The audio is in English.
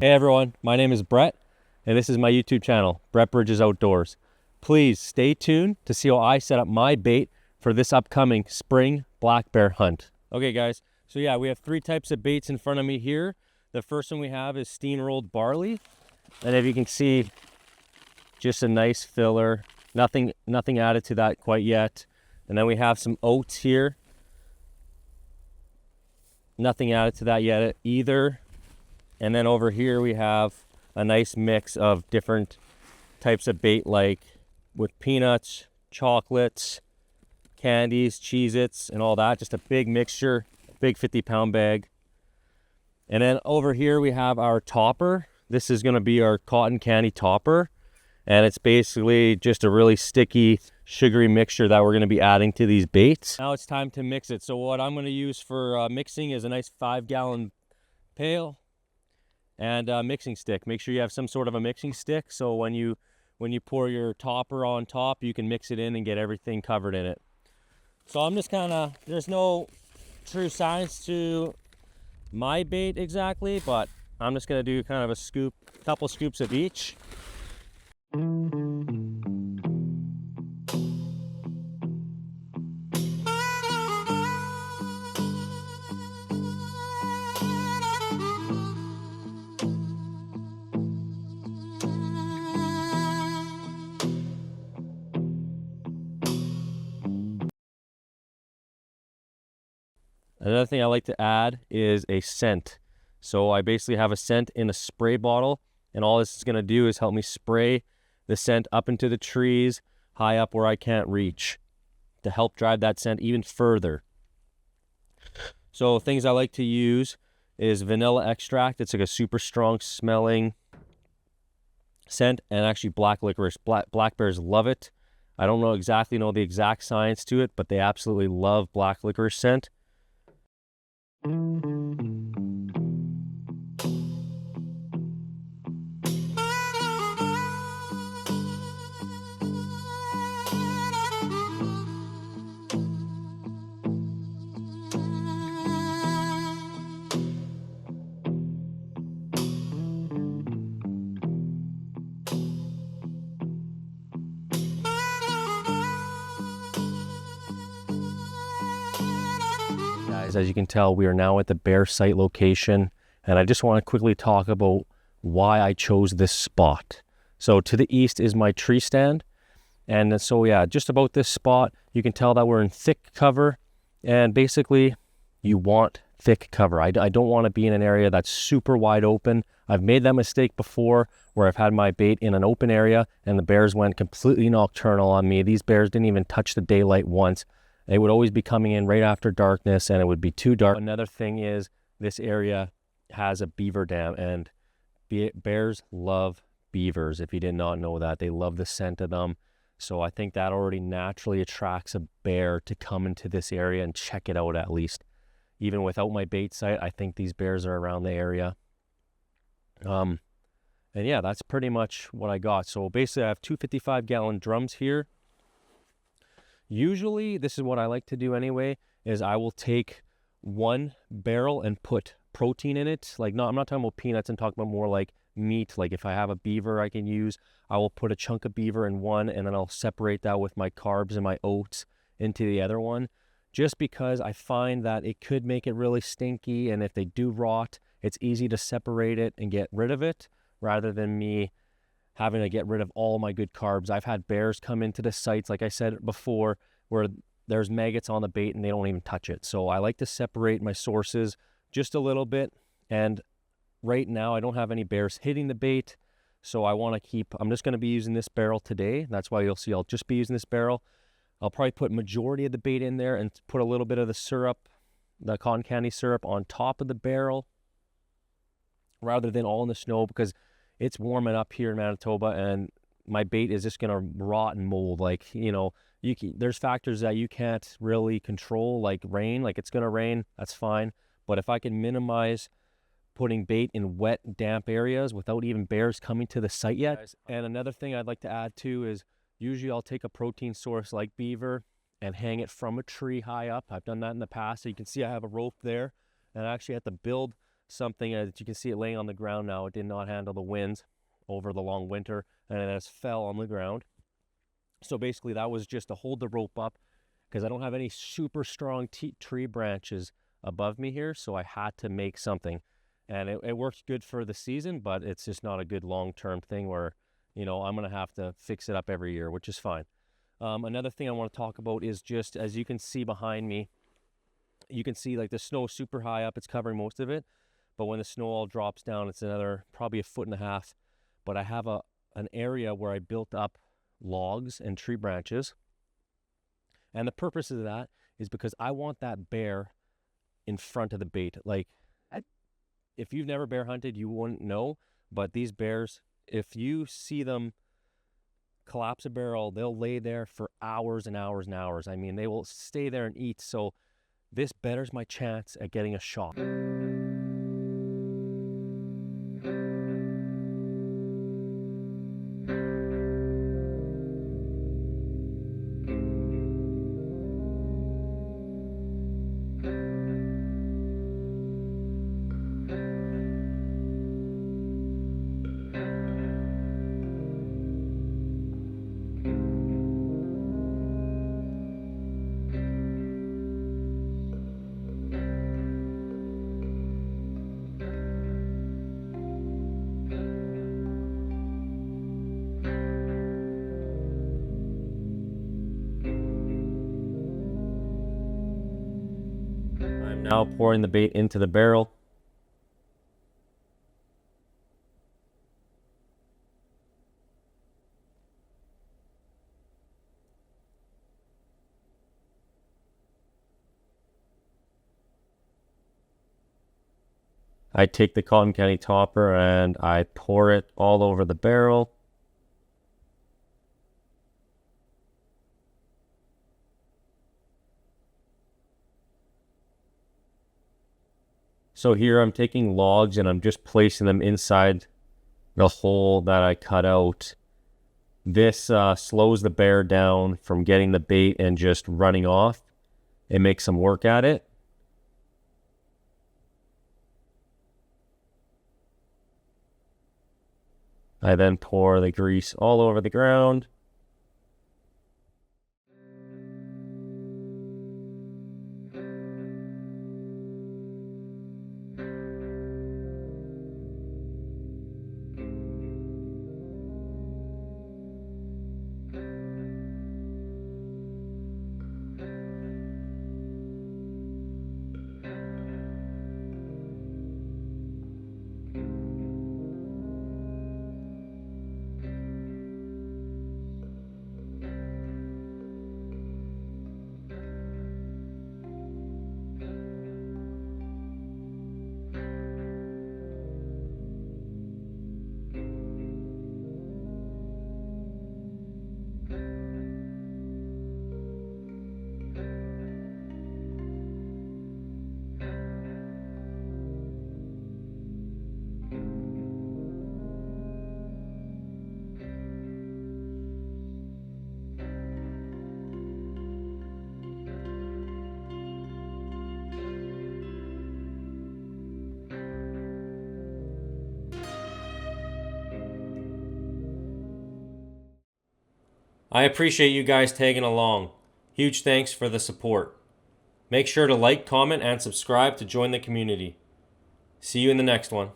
Hey everyone, my name is Brett, and this is my YouTube channel, Brett Bridges Outdoors. Please stay tuned to see how I set up my bait for this upcoming spring black bear hunt. Okay guys, so yeah, we have three types of baits in front of me here. The first one we have is steam-rolled barley, and if you can see, just a nice filler, nothing added to that quite yet. And then we have some oats here, nothing added to that yet either. And then over here we have a nice mix of different types of bait, like with peanuts, chocolates, candies, Cheez-Its, and all that. Just a big mixture, big 50-pound bag. And then over here we have our topper. This is going to be our cotton candy topper. And it's basically just a really sticky, sugary mixture that we're going to be adding to these baits. Now it's time to mix it. So what I'm going to use for mixing is a nice 5-gallon pail and a mixing stick. Make sure you have some sort of a mixing stick, so when you pour your topper on top, you can mix it in and get everything covered in it. So I'm just there's no true science to my bait exactly, but I'm just gonna do kind of a couple scoops of each. Another thing I like to add is a scent. So I basically have a scent in a spray bottle, and all this is going to do is help me spray the scent up into the trees, high up where I can't reach, to help drive that scent even further. So things I like to use is vanilla extract. It's like a super strong smelling scent, and actually black licorice. Black bears love it. I don't know the exact science to it, but they absolutely love black licorice scent. Guys, as you can tell, we are now at the bear site location, and I just want to quickly talk about why I chose this spot. So to the east is my tree stand, and so yeah, just about this spot, you can tell that we're in thick cover, and basically you want thick cover. I don't want to be in an area that's super wide open. I've made that mistake before where I've had my bait in an open area and the bears went completely nocturnal on me. These bears didn't even touch the daylight once. They would always be coming in right after darkness, and it would be too dark. Another thing is this area has a beaver dam, and bears love beavers. If you did not know that, they love the scent of them. So I think that already naturally attracts a bear to come into this area and check it out at least. Even without my bait site, I think these bears are around the area. And yeah, that's pretty much what I got. So basically I have two 55-gallon drums here. Usually, this is what I like to do anyway, is I will take one barrel and put protein in it. Like, I'm not talking about peanuts, I'm talking about more like meat. Like if I have a beaver I can use, I will put a chunk of beaver in one, and then I'll separate that with my carbs and my oats into the other one. Just because I find that it could make it really stinky, and if they do rot, it's easy to separate it and get rid of it, rather than me having to get rid of all my good carbs. I've had bears come into the sites, like I said before, where there's maggots on the bait and they don't even touch it. So I like to separate my sources just a little bit. And right now I don't have any bears hitting the bait. So I'm just going to be using this barrel today. That's why you'll see I'll just be using this barrel. I'll probably put majority of the bait in there and put a little bit of the syrup, the cotton candy syrup, on top of the barrel rather than all in the snow, because it's warming up here in Manitoba and my bait is just going to rot and mold. Like, there's factors that you can't really control, like rain. Like, it's going to rain, that's fine. But if I can minimize putting bait in wet, damp areas without even bears coming to the site yet. And another thing I'd like to add too is usually I'll take a protein source like beaver and hang it from a tree high up. I've done that in the past. So you can see I have a rope there, and I actually have to build something, as you can see it laying on the ground now. It did not handle the winds over the long winter, and it has fell on the ground. So basically that was just to hold the rope up, because I don't have any super strong tree branches above me here, so I had to make something. And it worked good for the season, but it's just not a good long-term thing where, I'm going to have to fix it up every year, which is fine. Another thing I want to talk about is just, as you can see behind me, you can see like the snow super high up. It's covering most of it. But when the snow all drops down, it's another probably 1.5 feet. But I have an area where I built up logs and tree branches. And the purpose of that is because I want that bear in front of the bait. Like, if you've never bear hunted, you wouldn't know. But these bears, if you see them collapse a barrel, they'll lay there for hours and hours and hours. I mean, they will stay there and eat. So this betters my chance at getting a shot. Now pouring the bait into the barrel. I take the cotton candy topper and I pour it all over the barrel. So here I'm taking logs and I'm just placing them inside the hole that I cut out. This slows the bear down from getting the bait and just running off. It makes them work at it. I then pour the grease all over the ground. I appreciate you guys tagging along. Huge thanks for the support. Make sure to like, comment, and subscribe to join the community. See you in the next one.